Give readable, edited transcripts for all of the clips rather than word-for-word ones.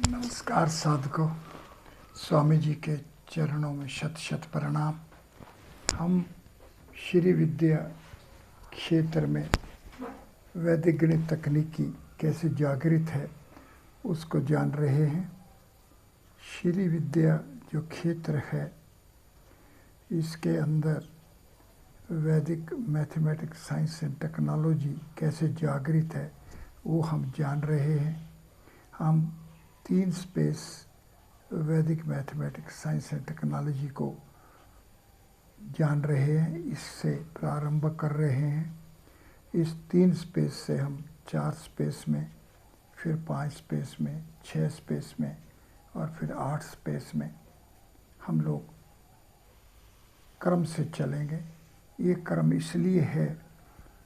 नमस्कार साधकों, स्वामी जी के चरणों में शत शत प्रणाम। हम श्री विद्या क्षेत्र में वैदिक गणित तकनीकी कैसे जागृत है उसको जान रहे हैं। श्री विद्या जो क्षेत्र है इसके अंदर वैदिक मैथमेटिक्स, साइंस एंड टेक्नोलॉजी कैसे जागृत है वो हम जान रहे हैं। हम 3 स्पेस वैदिक मैथमेटिक्स, साइंस एंड टेक्नोलॉजी को जान रहे हैं, इससे प्रारंभ कर रहे हैं। इस 3 स्पेस से हम 4 स्पेस में, फिर 5 स्पेस में, 6 स्पेस में और फिर 8 स्पेस में हम लोग क्रम से चलेंगे। ये क्रम इसलिए है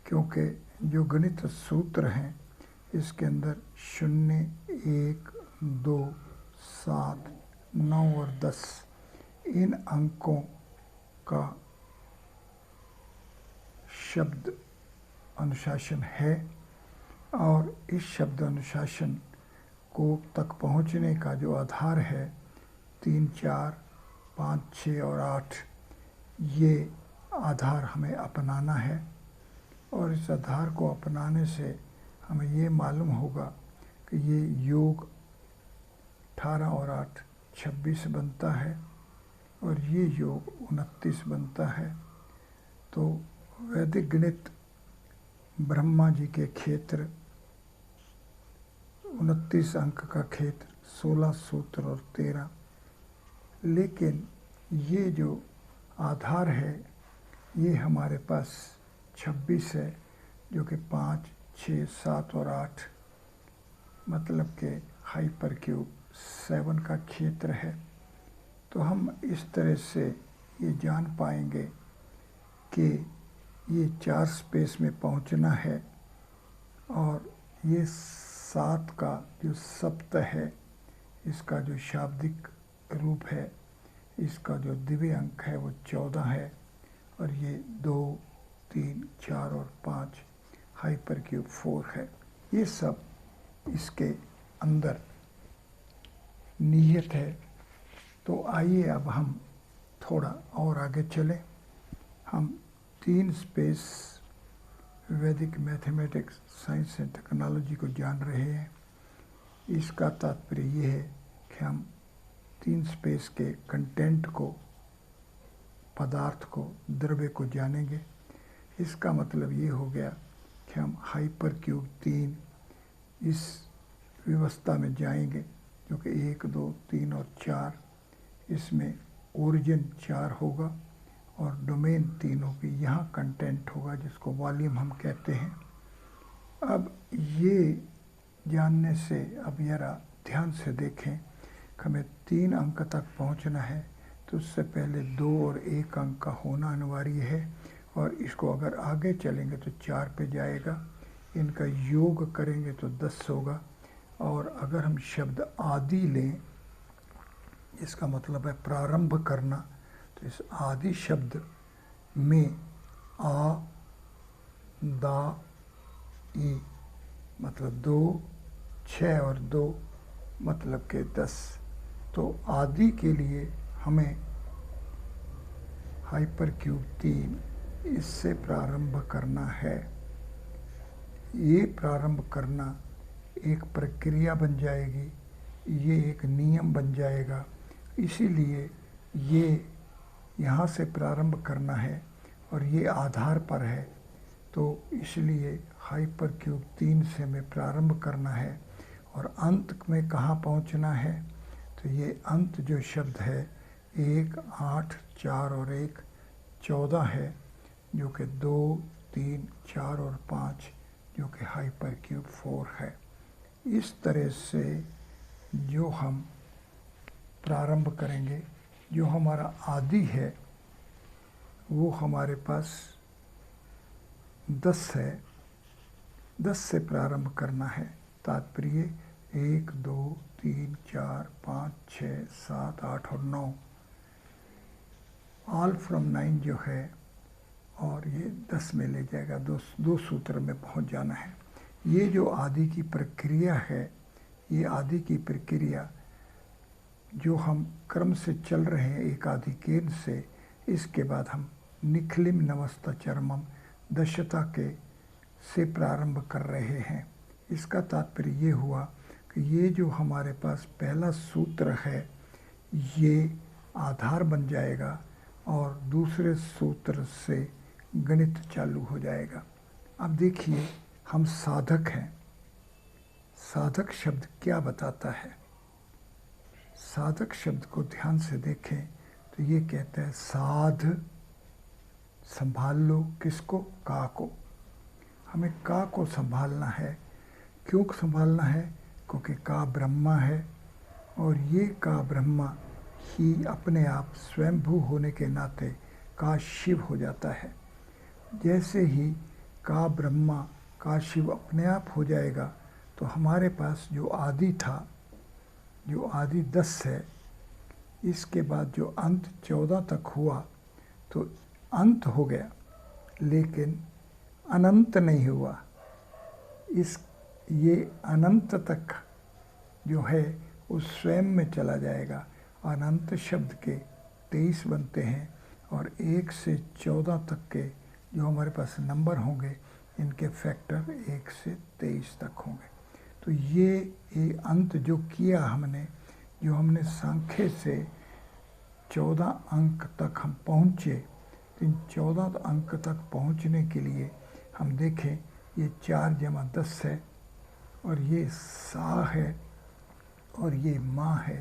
क्योंकि जो गणित सूत्र हैं इसके अंदर 0, 1, 2, 7, 9 और 10 इन अंकों का शब्द अनुशासन है और इस शब्द अनुशासन को तक पहुंचने का जो आधार है 3, 4, 5, 6 और 8, ये आधार हमें अपनाना है। और इस आधार को अपनाने से हमें ये मालूम होगा कि ये योग 18 और 8 26 बनता है और ये योग 29 बनता है। तो वैदिक गणित ब्रह्मा जी के क्षेत्र 29 अंक का क्षेत्र, 16 सूत्र और 13, लेकिन ये जो आधार है ये हमारे पास 26 है, जो कि 5, 6, 7 और 8 मतलब के हाइपर क्यूब 7 का क्षेत्र है। तो हम इस तरह से ये जान पाएंगे कि ये 4 स्पेस में पहुंचना है और ये 7 का जो सप्त है इसका जो शाब्दिक रूप है, इसका जो दिव्य अंक है वो 14 है और ये 2, 3, 4 और 5 हाइपर क्यूब 4 है। ये सब इसके अंदर निहित है। तो आइए अब हम थोड़ा और आगे चलें। हम 3 स्पेस वैदिक मैथमेटिक्स, साइंस एंड टेक्नोलॉजी को जान रहे हैं। इसका तात्पर्य ये है कि हम 3 स्पेस के कंटेंट को, पदार्थ को, द्रव्य को जानेंगे। इसका मतलब ये हो गया कि हम हाइपर क्यूब 3 इस व्यवस्था में जाएंगे जो कि 1, 2, 3 और 4, इसमें ओरिजिन 4 होगा और डोमेन 3 होगी। यहाँ कंटेंट होगा जिसको वॉल्यूम हम कहते हैं। अब ये जानने से अब जरा ध्यान से देखें कि हमें 3 अंक तक पहुँचना है तो उससे पहले 2 और 1 अंक का होना अनिवार्य है और इसको अगर आगे चलेंगे तो 4 पे जाएगा। इनका योग करेंगे तो 10 होगा। और अगर हम शब्द आदि लें, इसका मतलब है प्रारंभ करना, तो इस आदि शब्द में आ, दा, ई मतलब 2, 6 और 2 मतलब के 10। तो आदि के लिए हमें हाइपर क्यूब 3 इससे प्रारंभ करना है। ये प्रारंभ करना एक प्रक्रिया बन जाएगी, ये एक नियम बन जाएगा। इसीलिए ये यहाँ से प्रारंभ करना है और ये आधार पर है, तो इसलिए हाइपर क्यूब 3 से हमें प्रारंभ करना है और अंत में कहाँ पहुँचना है। तो ये अंत जो शब्द है 1, 8, 4 और 1 14 है, जो कि 2, 3, 4 और 5 जो कि हाइपर क्यूब 4 है। इस तरह से जो हम प्रारंभ करेंगे, जो हमारा आदि है वो हमारे पास 10 है। 10 से प्रारंभ करना है। तात्पर्य 1, 2, 3, 4, 5, 6, 7, 8 और 9, ऑल फ्रॉम 9 जो है और ये 10 में ले जाएगा। 2 सूत्र में पहुंच जाना है। ये जो आदि की प्रक्रिया है ये आदि की प्रक्रिया जो हम क्रम से चल रहे हैं एक आदि केंद्र से, इसके बाद हम निखिलिम नमस्ता चरमम दशता के से प्रारंभ कर रहे हैं। इसका तात्पर्य ये हुआ कि ये जो हमारे पास पहला सूत्र है ये आधार बन जाएगा और दूसरे सूत्र से गणित चालू हो जाएगा। अब देखिए, हम साधक हैं। साधक शब्द क्या बताता है? साधक शब्द को ध्यान से देखें तो ये कहता है साध, संभाल लो। किसको? का को। हमें का को संभालना है। क्यों संभालना है? क्योंकि का ब्रह्मा है और ये का ब्रह्मा ही अपने आप स्वयंभू होने के नाते का शिव हो जाता है। जैसे ही का ब्रह्मा का शिव अपने आप हो जाएगा तो हमारे पास जो आदि था, जो आदि 10 है, इसके बाद जो अंत 14 तक हुआ तो अंत हो गया, लेकिन अनंत नहीं हुआ। ये अनंत तक जो है वो स्वयं में चला जाएगा। अनंत शब्द के 23 बनते हैं और 1 से 14 तक के जो हमारे पास नंबर होंगे इनके फैक्टर 1 से 23 तक होंगे। तो ये अंत जो किया हमने, जो हमने सांख्य से 14 अंक तक हम पहुँचे, तो इन 14 अंक तक पहुँचने के लिए हम देखें ये 4 जमा 10 है और ये सा है और ये माँ है।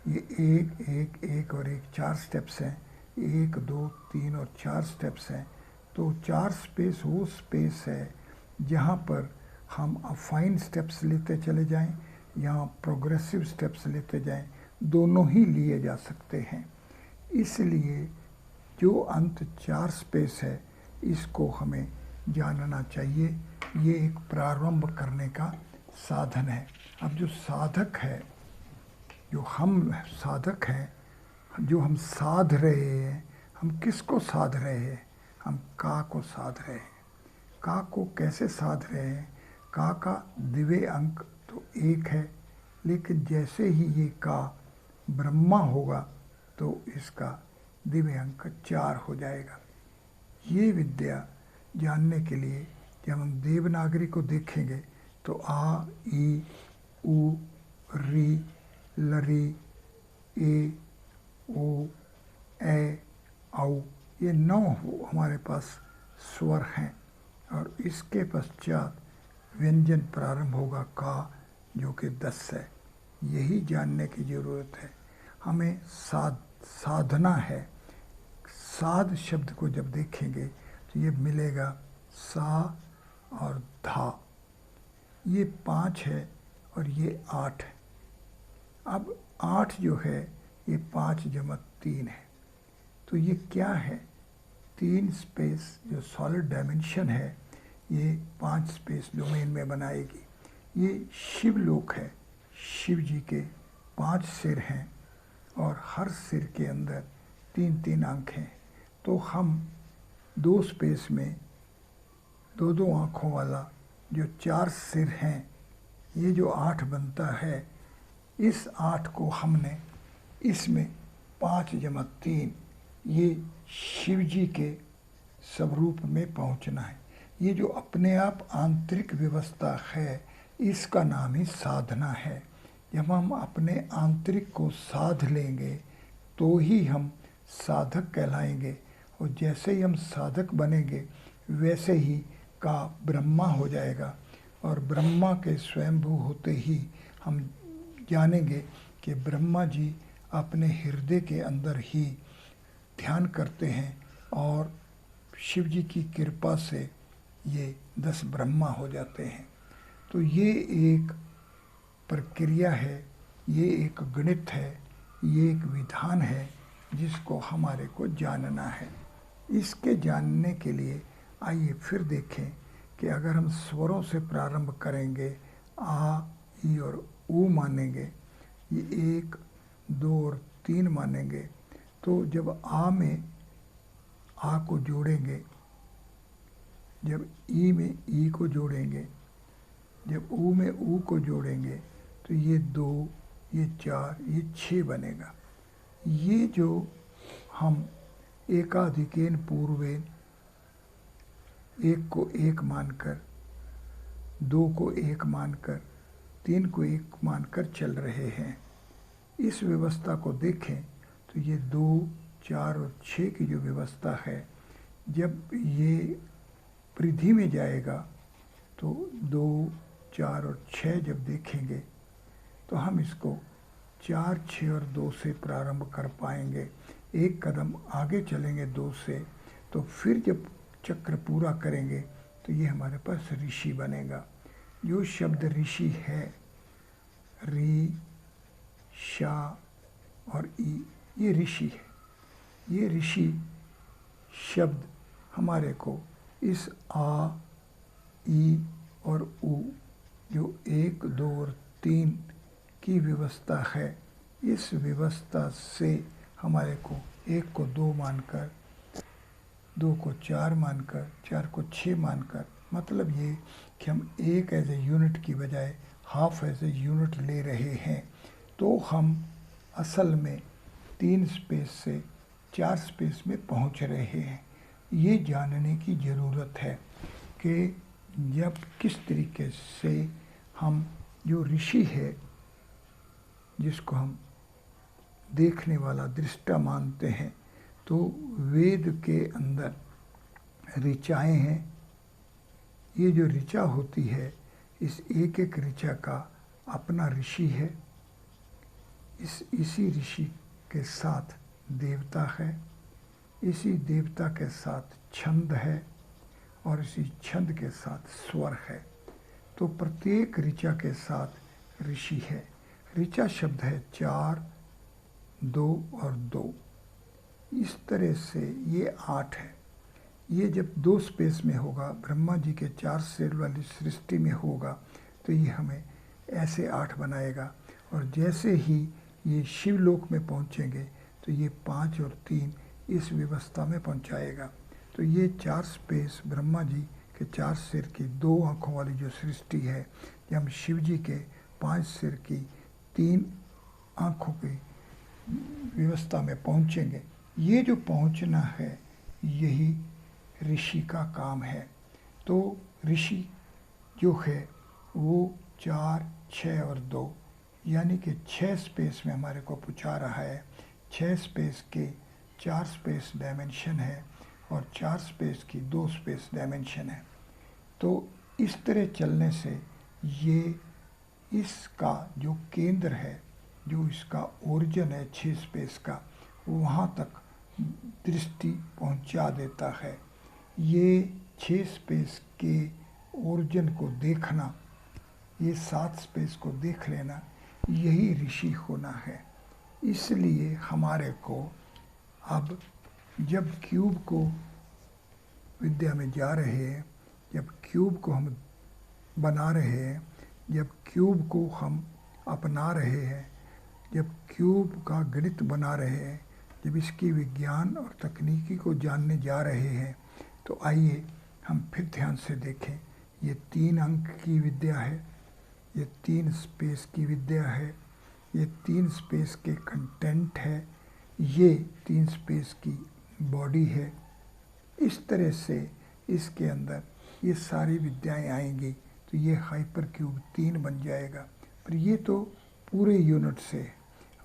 ये 1 1 1 और 1 4 स्टेप्स हैं। 1 2 3 और 4 स्टेप्स हैं। तो 4 स्पेस वो स्पेस है जहाँ पर हम अफाइन स्टेप्स लेते चले जाएं या प्रोग्रेसिव स्टेप्स लेते जाएं, दोनों ही लिए जा सकते हैं। इसलिए जो अंत 4 स्पेस है इसको हमें जानना चाहिए। ये एक प्रारंभ करने का साधन है। अब जो साधक है, जो हम साधक हैं, जो हम साध रहे हैं, हम किसको साध रहे हैं? हम का को साध रहे हैं। का को कैसे साध रहे हैं? का दिव्य अंक तो 1 है, लेकिन जैसे ही ये का ब्रह्मा होगा तो इसका दिव्य अंक 4 हो जाएगा। ये विद्या जानने के लिए जब हम देवनागरी को देखेंगे तो आ, ई, उ, री, लरी, ए, ओ, ए, औ, ये 9 हमारे पास स्वर हैं और इसके पश्चात व्यंजन प्रारंभ होगा का, जो कि 10 है। यही जानने की ज़रूरत है। हमें साधना है। साध शब्द को जब देखेंगे तो ये मिलेगा सा और धा। ये 5 है और ये 8 है। अब 8 जो है ये 5 जमा 3 है। तो ये क्या है? 3 स्पेस जो सॉलिड डायमेंशन है ये 5 स्पेस डोमेन में बनाएगी। ये शिवलोक है। शिव जी के 5 सिर हैं और हर सिर के अंदर 3-3 आँख हैं। तो हम 2 स्पेस में 2-2 आँखों वाला जो 4 सिर हैं, ये जो 8 बनता है, इस 8 को हमने इसमें 5 जमा 3 ये शिव जी के स्वरूप में पहुंचना है। ये जो अपने आप आंतरिक व्यवस्था है इसका नाम ही साधना है। जब हम अपने आंतरिक को साध लेंगे तो ही हम साधक कहलाएंगे और जैसे ही हम साधक बनेंगे वैसे ही का ब्रह्मा हो जाएगा और ब्रह्मा के स्वयंभू होते ही हम जानेंगे कि ब्रह्मा जी अपने हृदय के अंदर ही ध्यान करते हैं और शिव जी की कृपा से ये 10 ब्रह्मा हो जाते हैं। तो ये एक प्रक्रिया है, ये एक गणित है, ये एक विधान है जिसको हमारे को जानना है। इसके जानने के लिए आइए फिर देखें कि अगर हम स्वरों से प्रारंभ करेंगे, आ, ई और ऊ मानेंगे, ये 1 2 और 3 मानेंगे, तो जब आ में आ को जोड़ेंगे, जब ई में ई को जोड़ेंगे, जब ऊ में ऊ को जोड़ेंगे तो ये 2, ये 4, ये 6 बनेगा। ये जो हम एकाधिकेन पूर्वेन 1 को 1 मानकर, 2 को 1 मानकर, 3 को 1 मानकर चल रहे हैं, इस व्यवस्था को देखें तो ये 2, 4 और 6 की जो व्यवस्था है, जब ये परिधि में जाएगा तो 2, 4 और 6 जब देखेंगे तो हम इसको 4, 6 और 2 से प्रारंभ कर पाएंगे। एक कदम आगे चलेंगे 2 से, तो फिर जब चक्र पूरा करेंगे तो ये हमारे पास ऋषि बनेगा। जो शब्द ऋषि है, री, शा और ई, ये ऋषि है। ये ऋषि शब्द हमारे को इस आ, ई और उ, जो 1, 2 और 3 की व्यवस्था है, इस व्यवस्था से हमारे को 1 को 2 मानकर, 2 को 4 मानकर, 4 को 6 मानकर, मतलब ये कि हम 1 एज ए यूनिट की बजाय हाफ एज ए यूनिट ले रहे हैं। तो हम असल में 3 स्पेस से 4 स्पेस में पहुंच रहे हैं। ये जानने की ज़रूरत है कि जब किस तरीके से हम जो ऋषि है, जिसको हम देखने वाला दृष्टा मानते हैं, तो वेद के अंदर ऋचाएँ हैं। ये जो ऋचा होती है, इस एक एक ऋचा का अपना ऋषि है। इसी ऋषि के साथ देवता है, इसी देवता के साथ छंद है और इसी छंद के साथ स्वर है। तो प्रत्येक ऋचा के साथ ऋषि है। ऋचा शब्द है 4, 2 और 2। इस तरह से ये 8 है। ये जब 2 स्पेस में होगा, ब्रह्मा जी के 4 सिर वाली सृष्टि में होगा, तो ये हमें ऐसे 8 बनाएगा। और जैसे ही ये शिवलोक में पहुँचेंगे तो ये 5 और 3 इस व्यवस्था में पहुँचाएगा। तो ये 4 स्पेस ब्रह्मा जी के 4 सिर की 2 आँखों वाली जो सृष्टि है, जब हम शिव जी के 5 सिर की 3 आँखों की व्यवस्था में पहुँचेंगे। ये जो पहुँचना है, यही ऋषि का काम है। तो ऋषि जो है वो 4, 6 और 2, यानी कि 6 स्पेस में हमारे को पहुँचा रहा है। 6 स्पेस के 4 स्पेस डायमेंशन है और 4 स्पेस की 2 स्पेस डायमेंशन है। तो इस तरह चलने से ये इसका जो केंद्र है, जो इसका ओरिजिन है 6 स्पेस का, वहाँ तक दृष्टि पहुँचा देता है। ये 6 स्पेस के ओरिजिन को देखना, ये 7 स्पेस को देख लेना, यही ऋषि होना है। इसलिए हमारे को अब जब क्यूब को विद्या में जा रहे हैं, जब क्यूब को हम बना रहे हैं, जब क्यूब को हम अपना रहे हैं, जब क्यूब का गणित बना रहे हैं, जब इसकी विज्ञान और तकनीकी को जानने जा रहे हैं, तो आइए हम फिर ध्यान से देखें। ये 3 अंक की विद्या है, ये 3 स्पेस की विद्या है, ये 3 स्पेस के कंटेंट है, ये 3 स्पेस की बॉडी है। इस तरह से इसके अंदर ये सारी विद्याएं आएंगी, तो ये हाइपर क्यूब 3 बन जाएगा। पर ये तो पूरे यूनिट से है।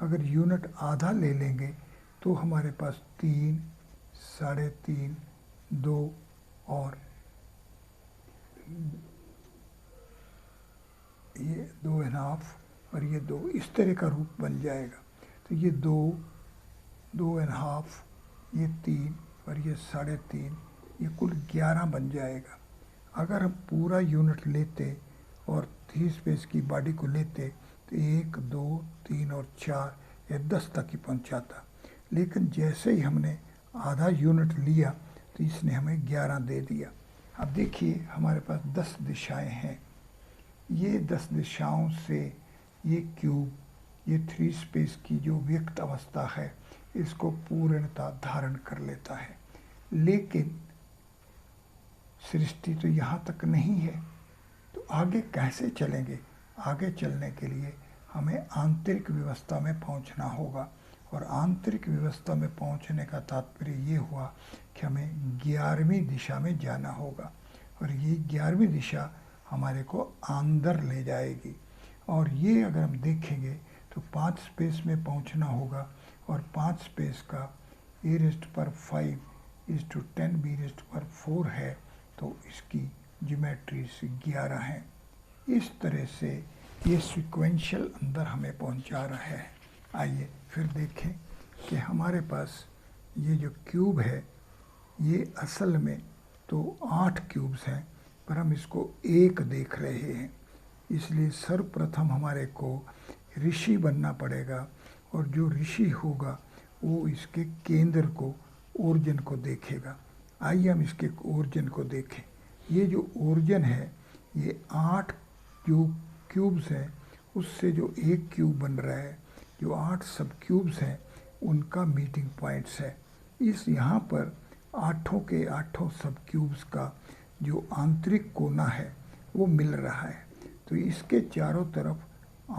अगर यूनिट आधा ले लेंगे तो हमारे पास 3, 3.5, 2 और ये 2.5 और ये 2, इस तरह का रूप बन जाएगा। तो ये 2, 2.5, ये 3 और ये 3.5, ये कुल 11 बन जाएगा। अगर हम पूरा यूनिट लेते और 3 स्पेस की बॉडी को लेते तो 1, 2, 3 और 4 ये 10 तक ही पहुंचाता। लेकिन जैसे ही हमने आधा यूनिट लिया तो इसने हमें 11 दे दिया। अब देखिए हमारे पास 10 दिशाएं हैं। ये 10 दिशाओं से ये क्यूब, ये 3 स्पेस की जो व्यक्त अवस्था है, इसको पूर्णता धारण कर लेता है। लेकिन सृष्टि तो यहाँ तक नहीं है, तो आगे कैसे चलेंगे? आगे चलने के लिए हमें आंतरिक व्यवस्था में पहुंचना होगा। और आंतरिक व्यवस्था में पहुंचने का तात्पर्य ये हुआ कि हमें 11वीं दिशा में जाना होगा, और ये 11वीं दिशा हमारे को अंदर ले जाएगी। और ये अगर हम देखेंगे तो 5 स्पेस में पहुंचना होगा, और 5 स्पेस का e⁵ b⁴ है, तो इसकी ज्योमेट्री 11 है। इस तरह से ये सीक्वेंशियल अंदर हमें पहुंचा रहा है। आइए फिर देखें कि हमारे पास ये जो क्यूब है, ये असल में तो 8 क्यूब्स हैं, पर हम इसको एक देख रहे हैं। इसलिए सर्वप्रथम हमारे को ऋषि बनना पड़ेगा, और जो ऋषि होगा वो इसके केंद्र को, ओरिजिन को देखेगा। आइए हम इसके ओरिजिन को देखें। ये जो ओरिजिन है, ये 8 क्यूब्स हैं, उससे जो एक क्यूब बन रहा है, जो 8 सब क्यूब्स हैं उनका मीटिंग पॉइंट्स है। इस यहाँ पर 8 के 8 सब क्यूब्स का जो आंतरिक कोना है वो मिल रहा है, तो इसके चारों तरफ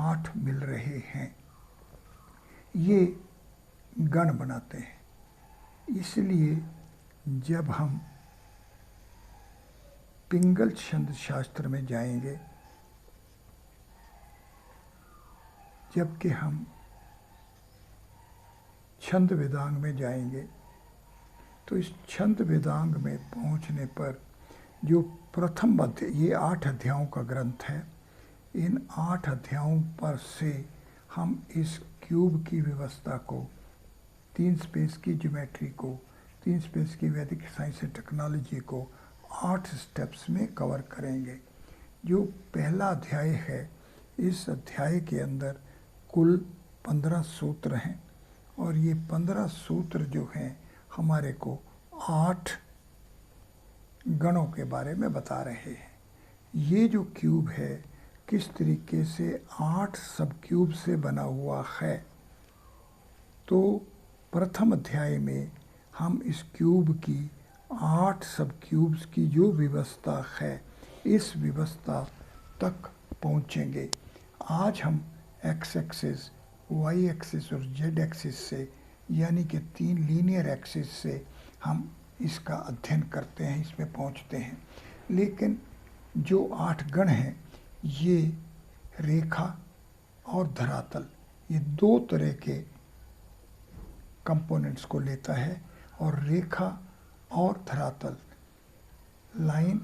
8 मिल रहे हैं। ये गण बनाते हैं। इसलिए जब हम पिंगल छंद शास्त्र में जाएंगे, जबकि हम छंद वेदांग में जाएंगे, तो इस छंद वेदांग में पहुंचने पर जो प्रथम अध्याय, ये 8 अध्यायों का ग्रंथ है, इन 8 अध्यायों पर से हम इस क्यूब की व्यवस्था को, 3 स्पेस की ज्योमेट्री को, 3 स्पेस की वैदिक साइंस एंड टेक्नोलॉजी को 8 स्टेप्स में कवर करेंगे। जो पहला अध्याय है, इस अध्याय के अंदर कुल 15 सूत्र हैं, और ये 15 सूत्र जो हैं हमारे को 8 गणों के बारे में बता रहे हैं। ये जो क्यूब है किस तरीके से 8 सब क्यूब से बना हुआ है, तो प्रथम अध्याय में हम इस क्यूब की 8 सब क्यूब्स की जो व्यवस्था है, इस व्यवस्था तक पहुँचेंगे। आज हम एक्स एक्सिस, वाई एक्सिस और जेड एक्सिस से, यानी कि 3 लीनियर एक्सिस से हम इसका अध्ययन करते हैं, इसमें पहुंचते हैं। लेकिन जो 8 गण हैं, ये रेखा और धरातल, ये 2 तरह के कंपोनेंट्स को लेता है। और रेखा और धरातल, लाइन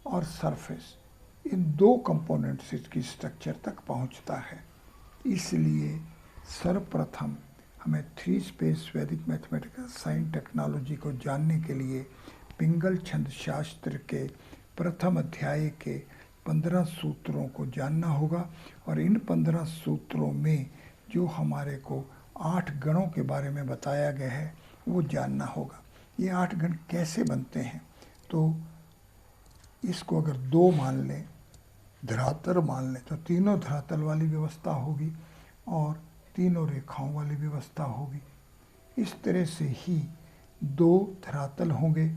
और सरफेस, इन 2 कंपोनेंट्स इसकी स्ट्रक्चर तक पहुंचता है। इसलिए सर्वप्रथम हमें 3 स्पेस वैदिक मैथमेटिकल साइंस टेक्नोलॉजी को जानने के लिए पिंगल छंद शास्त्र के प्रथम अध्याय के 15 सूत्रों को जानना होगा, और इन 15 सूत्रों में जो हमारे को 8 गणों के बारे में बताया गया है वो जानना होगा। ये 8 गण कैसे बनते हैं, तो इसको अगर 2 मान लें, धरातल मान लें, तो तीनों धरातल वाली व्यवस्था होगी और तीनों रेखाओं वाली व्यवस्था होगी। इस तरह से ही 2 धरातल होंगे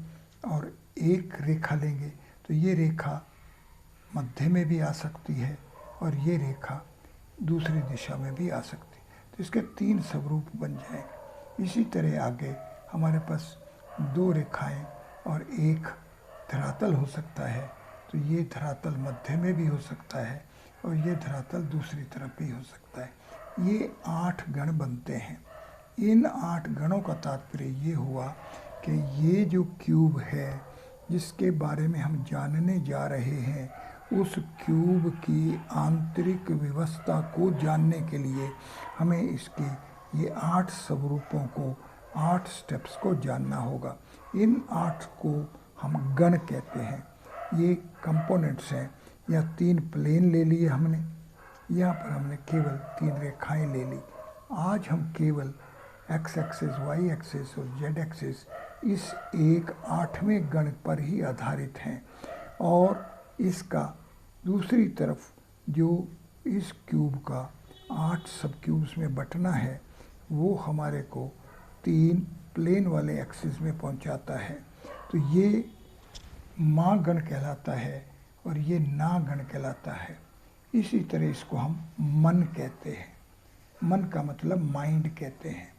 और 1 रेखा लेंगे, तो ये रेखा मध्य में भी आ सकती है और ये रेखा दूसरी दिशा में भी आ सकती है, तो इसके 3 स्वरूप बन जाएंगे। इसी तरह आगे हमारे पास 2 रेखाएं और 1 धरातल हो सकता है, तो ये धरातल मध्य में भी हो सकता है और ये धरातल दूसरी तरफ भी हो सकता है। ये 8 गण बनते हैं। इन 8 गणों का तात्पर्य ये हुआ कि ये जो क्यूब है जिसके बारे में हम जानने जा रहे हैं, उस क्यूब की आंतरिक व्यवस्था को जानने के लिए हमें इसके ये 8 स्वरूपों को, 8 स्टेप्स को जानना होगा। इन 8 को हम गण कहते हैं। ये कंपोनेंट्स हैं, या 3 प्लेन ले लिए हमने, यहाँ पर हमने केवल 3 रेखाएं ले ली। आज हम केवल एक्स एक्सिस, वाई एक्सिस और जेड एक्सिस इस एक 8वें गण पर ही आधारित हैं, और इसका दूसरी तरफ जो इस क्यूब का 8 सब क्यूब्स में बंटना है, वो हमारे को 3 प्लेन वाले एक्सिस में पहुंचाता है। तो ये माँ गण कहलाता है और ये ना गण कहलाता है। इसी तरह इसको हम मन कहते हैं, मन का मतलब माइंड कहते हैं।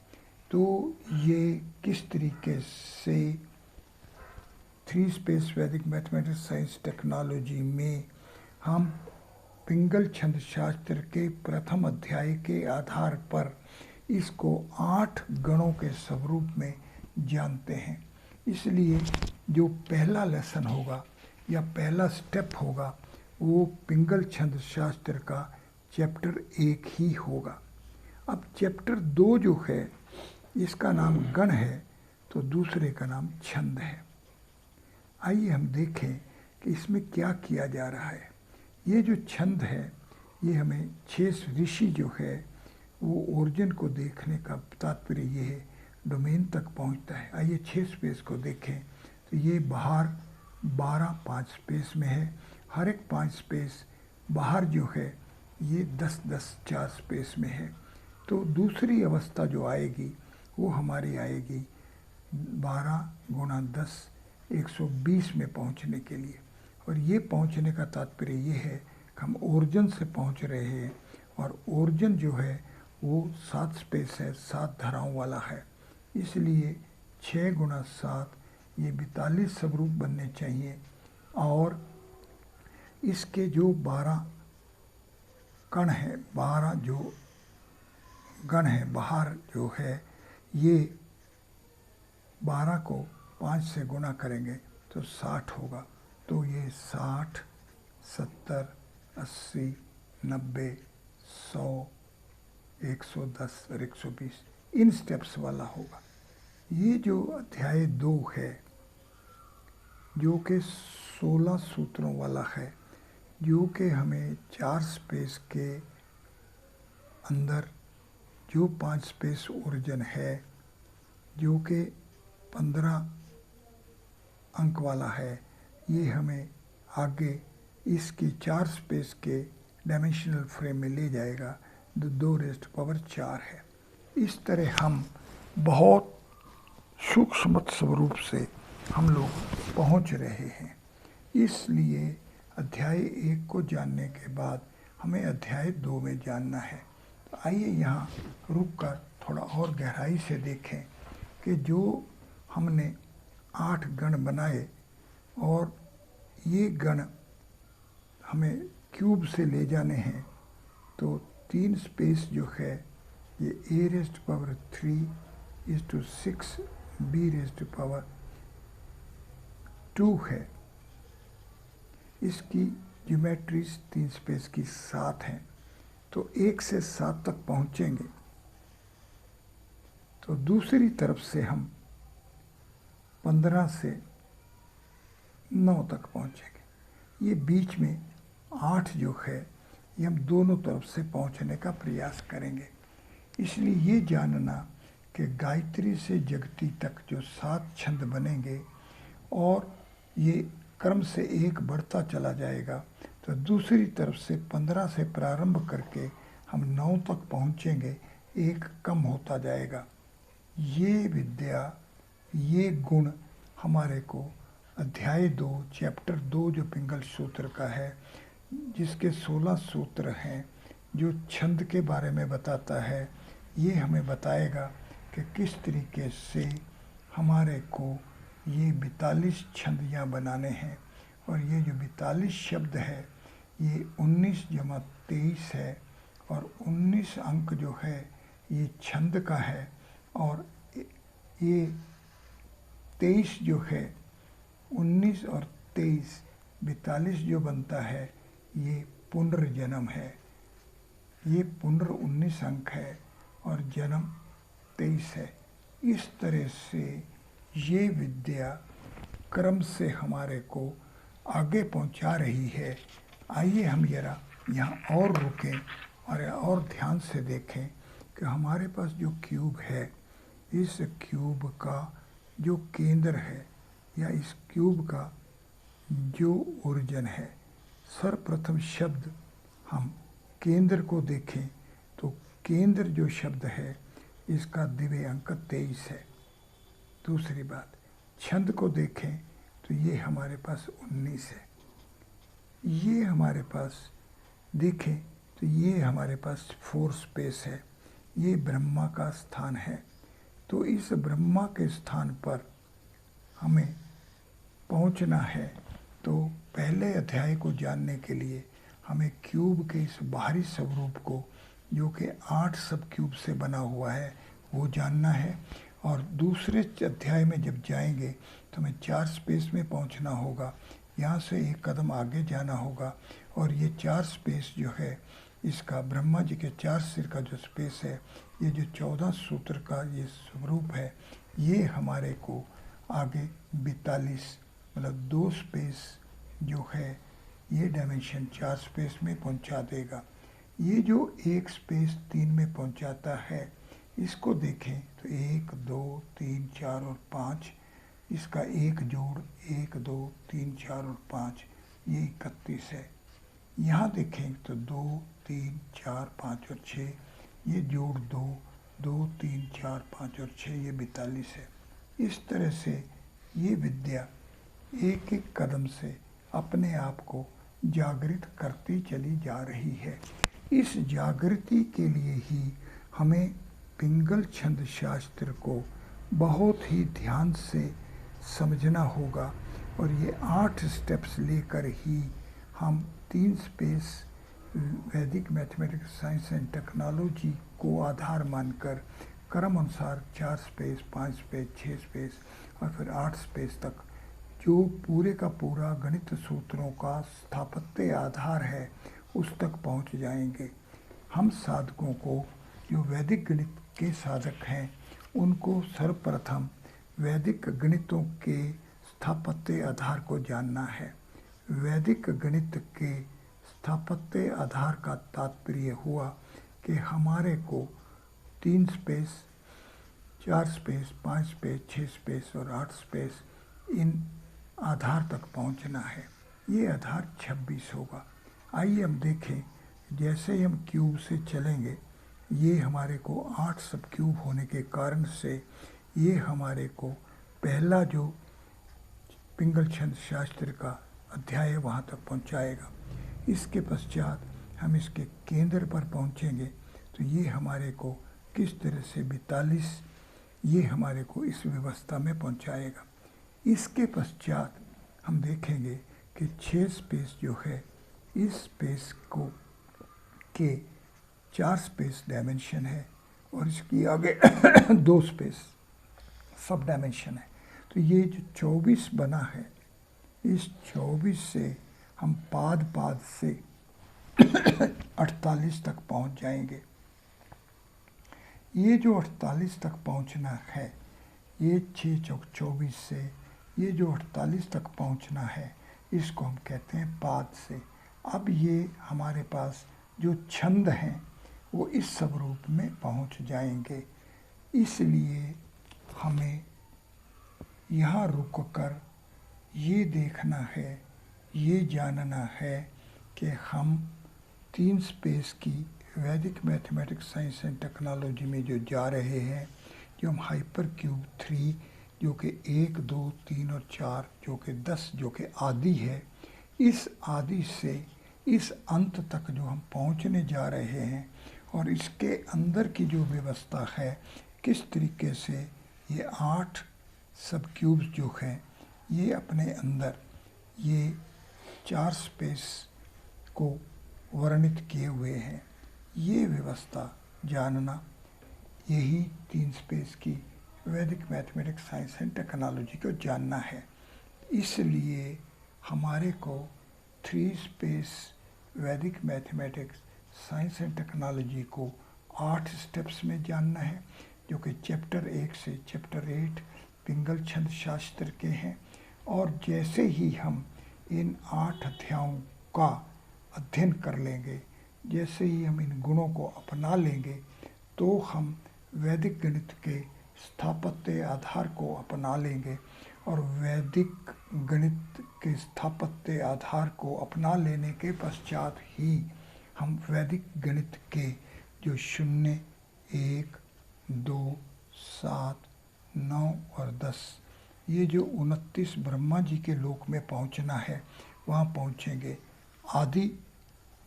तो ये किस तरीके से 3 स्पेस वैदिक मैथमेटिक्स साइंस टेक्नोलॉजी में हम पिंगल छंद शास्त्र के प्रथम अध्याय के आधार पर इसको 8 गणों के स्वरूप में जानते हैं। इसलिए जो पहला लेसन होगा या पहला स्टेप होगा वो पिंगल छंद शास्त्र का चैप्टर 1 ही होगा। अब चैप्टर 2 जो है इसका नाम गण है, तो दूसरे का नाम छंद है। आइए हम देखें कि इसमें क्या किया जा रहा है। ये जो छंद है ये हमें 6 ऋषि जो है वो ओरिजिन को देखने का तात्पर्य ये है डोमेन तक पहुंचता है। आइए 6 स्पेस को देखें तो ये बाहर 12 5 स्पेस में है, हर एक 5 स्पेस बाहर जो है ये 10-10 4 स्पेस में है। तो दूसरी अवस्था जो आएगी वो हमारी आएगी 12 गुणा 10 120 में पहुंचने के लिए। और ये पहुंचने का तात्पर्य ये है कि हम ओरिजिन से पहुंच रहे हैं, और ओरिजिन जो है वो 7 स्पेस है, 7 धाराओं वाला है। इसलिए 6 गुणा 7 ये 42 स्वरूप बनने चाहिए। और इसके जो 12 कण है, 12 जो गण है बाहर जो है, ये 12 को 5 से गुणा करेंगे तो 60 होगा। तो ये 60 70 80 90 100 110 और 120 इन स्टेप्स वाला होगा। ये जो अध्याय 2 है जो कि 16 सूत्रों वाला है, जो कि हमें 4 स्पेस के अंदर जो 5 स्पेस ओरिजिन है जो कि 15 अंक वाला है, ये हमें आगे इसकी 4 स्पेस के डायमेंशनल फ्रेम में ले जाएगा। 2⁴ है। इस तरह हम बहुत सूक्ष्म स्वरूप से हम लोग पहुंच रहे हैं। इसलिए अध्याय 1 को जानने के बाद हमें अध्याय 2 में जानना है। तो आइए यहाँ रुक कर थोड़ा और गहराई से देखें कि जो हमने 8 गण बनाए और ये गण हमें क्यूब से ले जाने हैं, तो 3 स्पेस जो है ये a⁻3:6 b⁻2 है। इसकी ज्योमेट्रीज 3 स्पेस की 7 हैं। तो 1 से 7 तक पहुंचेंगे तो दूसरी तरफ से हम 15 से 9 तक पहुंचेंगे। ये बीच में 8 जो है ये हम दोनों तरफ से पहुंचने का प्रयास करेंगे। इसलिए ये जानना कि गायत्री से जगती तक जो 7 छंद बनेंगे और ये क्रम से 1 बढ़ता चला जाएगा, तो दूसरी तरफ से 15 से प्रारंभ करके हम 9 तक पहुंचेंगे, 1 कम होता जाएगा। ये विद्या, ये गुण हमारे को अध्याय 2 चैप्टर 2 जो पिंगल सूत्र का है, जिसके 16 सूत्र हैं, जो छंद के बारे में बताता है, ये हमें बताएगा कि किस तरीके से हमारे को ये 42 छंद यहाँ बनाने हैं। और ये जो 42 शब्द है ये 19 + 23 है, और 19 अंक जो है ये छंद का है, और ये 23 जो है 19 और 23 42 जो बनता है ये पुनर्जन्म है। ये पुनर् 19 अंक है और जन्म 23 है। इस तरह से ये विद्या क्रम से हमारे को आगे पहुंचा रही है। आइए हम जरा यहाँ और रुकें और ध्यान से देखें कि हमारे पास जो क्यूब है, इस क्यूब का जो केंद्र है या इस क्यूब का जो ओरिजिन है, सर्वप्रथम शब्द हम केंद्र को देखें तो केंद्र जो शब्द है इसका दिव्य अंक 23 है। दूसरी बात, छंद को देखें तो ये हमारे पास 19 है। ये हमारे पास देखें तो ये हमारे पास 4 स्पेस है, ये ब्रह्मा का स्थान है। तो इस ब्रह्मा के स्थान पर हमें पहुंचना है। तो पहले अध्याय को जानने के लिए हमें क्यूब के इस बाहरी स्वरूप को, जो कि 8 सब क्यूब से बना हुआ है, वो जानना है। और दूसरे अध्याय में जब जाएंगे तो हमें 4 स्पेस में पहुंचना होगा, यहाँ से एक कदम आगे जाना होगा। और ये 4 स्पेस जो है, इसका ब्रह्मा जी के 4 सिर का जो स्पेस है, ये जो 14 सूत्र का ये स्वरूप है, ये हमारे को आगे 42 मतलब 2 स्पेस जो है, ये डायमेंशन 4 स्पेस में पहुंचा देगा। ये जो एक स्पेस 3 में पहुंचाता है, इसको देखें तो 1 2 3 4 और 5, इसका एक जोड़ 1 2 3 4 और 5, ये 31 है। यहाँ देखें तो 2 3 4 5 और 6, ये जोड़ 2 2 3 4 5 और 6, ये 42 है। इस तरह से ये विद्या एक एक कदम से अपने आप को जागृत करती चली जा रही है। इस जागृति के लिए ही हमें पिंगल छंद शास्त्र को बहुत ही ध्यान से समझना होगा। और ये 8 स्टेप्स लेकर ही हम 3 स्पेस वैदिक मैथमेटिक्स साइंस एंड टेक्नोलॉजी को आधार मानकर क्रम अनुसार 4 स्पेस 5 स्पेस 6 स्पेस और फिर 8 स्पेस तक, जो पूरे का पूरा गणित सूत्रों का स्थापत्य आधार है, उस तक पहुंच जाएंगे। हम साधकों को, जो वैदिक गणित के साधक हैं, उनको सर्वप्रथम वैदिक गणितों के स्थापत्य आधार को जानना है। वैदिक गणित के स्थापत्य आधार का तात्पर्य हुआ कि हमारे को 3 स्पेस 4 स्पेस 5 स्पेस 6 स्पेस और 8 स्पेस, इन आधार तक पहुंचना है। ये आधार 26 होगा। आइए हम देखें, जैसे ही हम क्यूब से चलेंगे, ये हमारे को 8 सब क्यूब होने के कारण से ये हमारे को पहला जो पिंगल छंद शास्त्र का अध्याय है, वहाँ तक पहुँचाएगा। इसके पश्चात हम इसके केंद्र पर पहुँचेंगे तो ये हमारे को किस तरह से 42, ये हमारे को इस व्यवस्था में पहुँचाएगा। इसके पश्चात हम देखेंगे कि 6 स्पेस जो है, इस स्पेस को के 4 स्पेस डायमेंशन है और इसकी आगे 2 स्पेस सब डायमेंशन है। तो ये जो 24 बना है, इस 24 से हम पाद पाद से 48 तक पहुंच जाएंगे। ये जो 48 तक पहुंचना है, ये 6 चौक 24 से ये जो 48 तक पहुंचना है, इसको हम कहते हैं पाद से। अब ये हमारे पास जो छंद हैं, वो इस स्वरूप में पहुंच जाएंगे। इसलिए हमें यहाँ रुक कर ये देखना है, ये जानना है कि हम 3 स्पेस की वैदिक मैथमेटिक्स साइंस एंड टेक्नोलॉजी में जो जा रहे हैं, जो हम हाइपर क्यूब 3 जो कि 1 2 3 और 4 जो कि 10 जो कि आदि है, इस आदि से इस अंत तक जो हम पहुंचने जा रहे हैं, और इसके अंदर की जो व्यवस्था है, किस तरीके से ये 8 सब क्यूब्स जो हैं, ये अपने अंदर ये 4 स्पेस को वर्णित किए हुए हैं, ये व्यवस्था जानना, यही 3 स्पेस की वैदिक मैथमेटिक्स साइंस एंड टेक्नोलॉजी को जानना है। इसलिए हमारे को 3 स्पेस वैदिक मैथमेटिक्स साइंस एंड टेक्नोलॉजी को 8 स्टेप्स में जानना है, जो कि चैप्टर 1 से चैप्टर 8 पिंगल छंद शास्त्र के हैं। और जैसे ही हम इन 8 अध्यायों का अध्ययन कर लेंगे, जैसे ही हम इन गुणों को अपना लेंगे, तो हम वैदिक गणित के स्थापत्य आधार को अपना लेंगे। और वैदिक गणित के स्थापत्य आधार को अपना लेने के पश्चात ही हम वैदिक गणित के जो 0 1 2 7 9 और 10, ये जो 29 ब्रह्मा जी के लोक में पहुंचना है, वहाँ पहुँचेंगे। आदि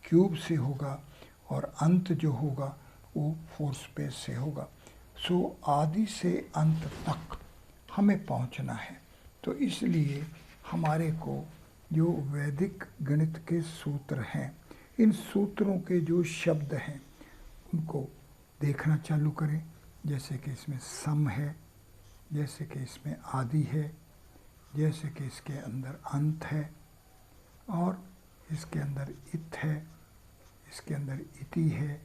क्यूब से होगा और अंत जो होगा वो 4 स्पेस से होगा। सो आदि से अंत तक हमें पहुंचना है। तो इसलिए हमारे को जो वैदिक गणित के सूत्र हैं, इन सूत्रों के जो शब्द हैं उनको देखना चालू करें। जैसे कि इसमें सम है, जैसे कि इसमें आदि है, जैसे कि इसके अंदर अंत है, और इसके अंदर इत है, इसके अंदर इति है।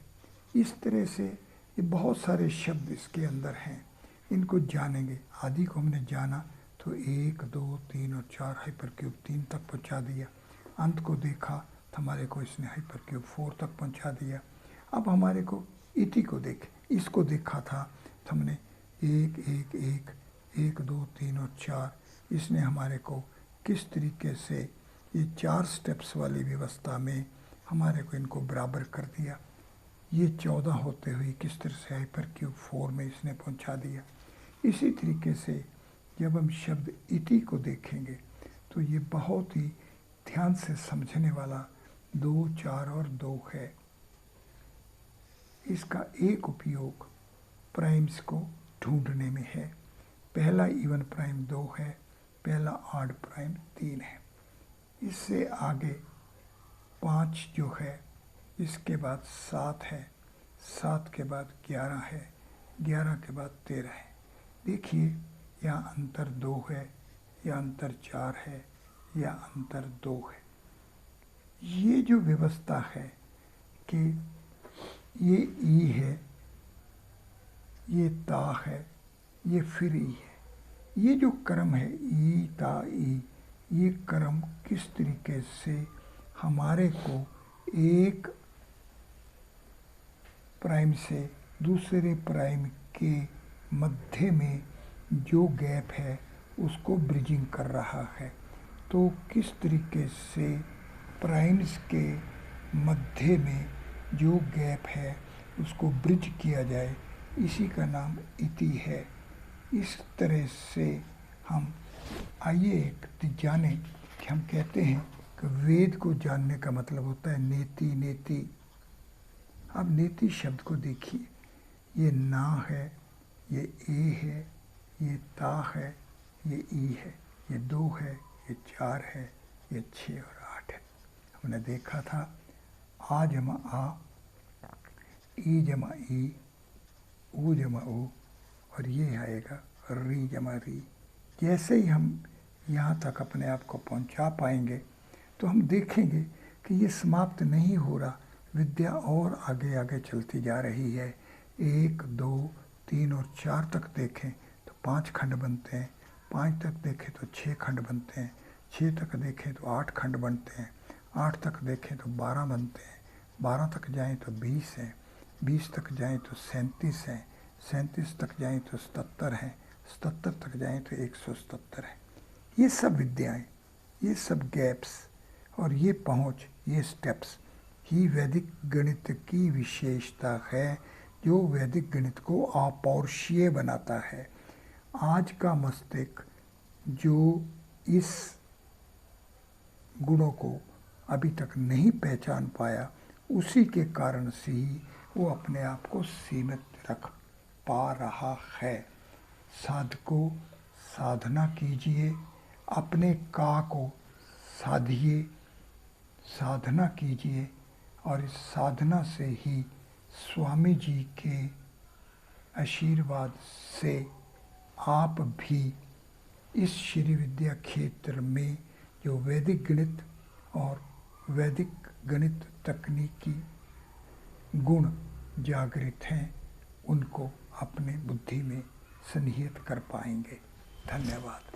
इस तरह से ये बहुत सारे शब्द इसके अंदर हैं, इनको जानेंगे। आदि को हमने जाना तो 1, 2, 3 और 4 हाइपरक्यूब 3 तक पहुंचा दिया। अंत को देखा तो हमारे को इसने हाइपरक्यूब 4 तक पहुंचा दिया। अब हमारे को इति को देखें, इसको देखा था तो हमने 1, 1, 1, 1, 2, 3 और 4, इसने हमारे को किस तरीके से ये 4 स्टेप्स वाली व्यवस्था में हमारे को इनको बराबर कर दिया। ये 14 होते हुए किस तरह से हाइपरक्यूब 4 में इसने पहुंचा दिया। इसी तरीके से जब हम शब्द इति को देखेंगे तो ये बहुत ही ध्यान से समझने वाला 2, 4 और 2 है। इसका एक उपयोग प्राइम्स को ढूंढने में है। पहला इवन प्राइम 2 है, पहला ऑड प्राइम 3 है। इससे आगे 5 जो है, इसके बाद 7 है, 7 के बाद 11 है, 11 के बाद 13 है। देखिए यहाँ अंतर 2 है, या अंतर 4 है, या अंतर 2 है। ये जो व्यवस्था है कि ये ई है, ये ता है, ये फिर ई है, ये जो क्रम है ई ता ई, ये क्रम किस तरीके से हमारे को एक प्राइम से दूसरे प्राइम के मध्य में जो गैप है उसको ब्रिजिंग कर रहा है। तो किस तरीके से प्राइम्स के मध्य में जो गैप है उसको ब्रिज किया जाए, इसी का नाम इति है। इस तरह से हम आइए एक जाने कि हम कहते हैं कि वेद को जानने का मतलब होता है नेति नेति। अब नेति शब्द को देखिए, ये ना है, ये ए है, ये ता है, ये ई है, ये 2 है, ये 4 है, ये 6 और 8 है। हमने देखा था आ जमा आ, ई जमा ई, ऊ जमा ऊ, और ये आएगा री जमा री। जैसे ही हम यहाँ तक अपने आप को पहुँचा पाएंगे तो हम देखेंगे कि ये समाप्त नहीं हो रहा, विद्या और आगे आगे चलती जा रही है। 1, 2, 3 और 4 तक देखें तो 5 खंड बनते हैं, 5 तक देखें तो 6 खंड बनते हैं, 6 तक देखें तो 8 खंड बनते हैं, 8 तक देखें तो 12 बनते हैं, 12 तक जाएं तो 20 हैं, 20 तक जाएं तो 37 हैं, 37 तक जाएं तो 77 हैं, 77 तक जाएं तो 177 है। ये सब विद्याएं, ये सब गैप्स और ये पहुंच, ये स्टेप्स ही वैदिक गणित की विशेषता है, जो वैदिक गणित को अपौरुषीय बनाता है। आज का मस्तिष्क जो इस गुणों को अभी तक नहीं पहचान पाया, उसी के कारण से ही वो अपने आप को सीमित रख पा रहा है। साधकों, साधना कीजिए, अपने का को साधिए, साधना कीजिए, और इस साधना से ही स्वामी जी के आशीर्वाद से आप भी इस श्री विद्या क्षेत्र में जो वैदिक गणित और वैदिक गणित तकनीकी गुण जागृत हैं उनको अपने बुद्धि में सन्निहित कर पाएंगे। धन्यवाद।